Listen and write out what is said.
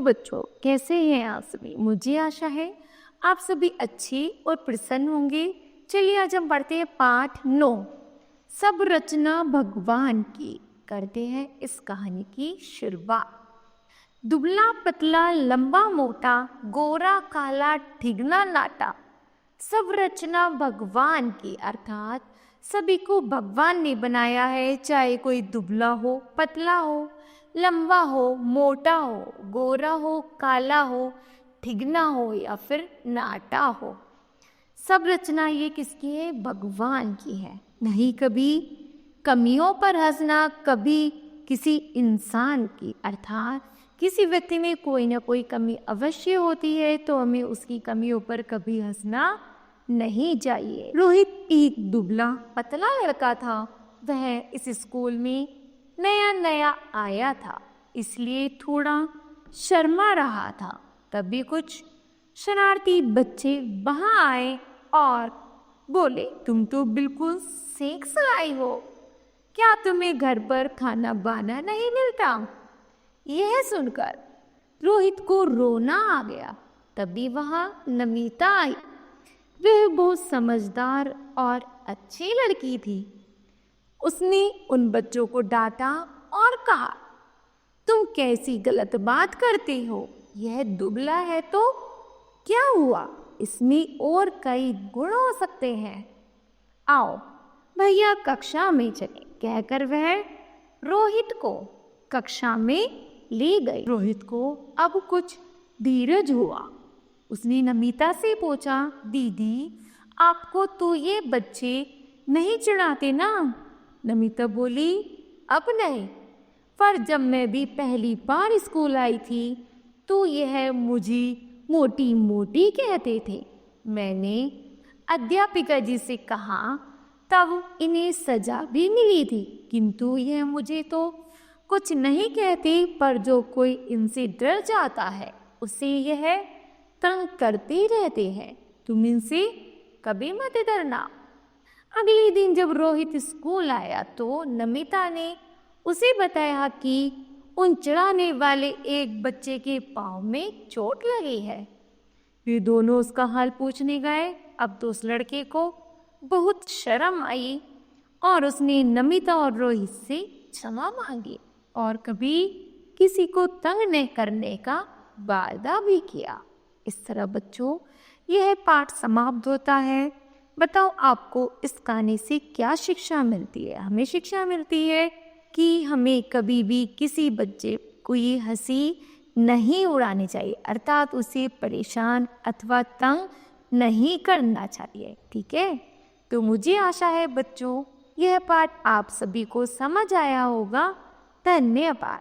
बच्चों, कैसे हैं आप सभी? मुझे आशा है आप सभी अच्छे और प्रसन्न होंगे। चलिए आज हम पढ़ते हैं पाठ 9, सब रचना भगवान की। करते हैं इस कहानी की शुरुआत। दुबला पतला लंबा मोटा, गोरा काला ठिगना नाटा, सब रचना भगवान की, अर्थात सभी को भगवान ने बनाया है। चाहे कोई दुबला हो, पतला हो, लंबा हो, मोटा हो, गोरा हो, काला हो, ठिगना हो या फिर नाटा हो, सब रचना ये किसकी है? भगवान की है। नहीं कभी कमियों पर हंसना, कभी किसी इंसान की, अर्थात किसी व्यक्ति में कोई ना कोई कमी अवश्य होती है, तो हमें उसकी कमियों पर कभी हंसना नहीं चाहिए। रोहित एक दुबला पतला लड़का था। वह इस स्कूल में नया नया आया था, इसलिए थोड़ा शर्मा रहा था। तभी कुछ शरारती बच्चे वहां आए और बोले, तुम तो बिल्कुल सीख आई हो, क्या तुम्हें घर पर खाना बनाना नहीं मिलता? यह सुनकर रोहित को रोना आ गया। तभी वहां नमिता आई। वह बहुत समझदार और अच्छी लड़की थी। उसने उन बच्चों को डांटा और कहा, तुम कैसी गलत बात करते हो? यह दुबला है तो क्या हुआ? इसमें और कई गुण हो सकते हैं। आओ भैया कक्षा में चले, कहकर वह रोहित को कक्षा में ले गई। रोहित को अब कुछ धीरज हुआ। उसने नमिता से पूछा, दीदी आपको तो ये बच्चे नहीं चिढ़ाते ना? नमिता बोली, अब नहीं, पर जब मैं भी पहली बार स्कूल आई थी तो यह मुझे मोटी मोटी कहते थे। मैंने अध्यापिका जी से कहा, तब इन्हें सजा भी मिली थी, किंतु यह मुझे तो कुछ नहीं कहते, पर जो कोई इनसे डर जाता है उसे यह तंग करते रहते हैं। तुम इनसे कभी मत डरना। अगले दिन जब रोहित स्कूल आया तो नमिता ने उसे बताया कि उन चिढ़ाने वाले एक बच्चे के पाँव में चोट लगी है। वे दोनों उसका हाल पूछने गए। अब तो उस लड़के को बहुत शर्म आई और उसने नमिता और रोहित से क्षमा मांगी और कभी किसी को तंग न करने का वादा भी किया। इस तरह बच्चों यह पाठ समाप्त होता है। बताओ आपको इस कहानी से क्या शिक्षा मिलती है? हमें शिक्षा मिलती है कि हमें कभी भी किसी बच्चे को ये हंसी नहीं उड़ानी चाहिए, अर्थात उसे परेशान अथवा तंग नहीं करना चाहिए। ठीक है, तो मुझे आशा है बच्चों यह पाठ आप सभी को समझ आया होगा। धन्यवाद।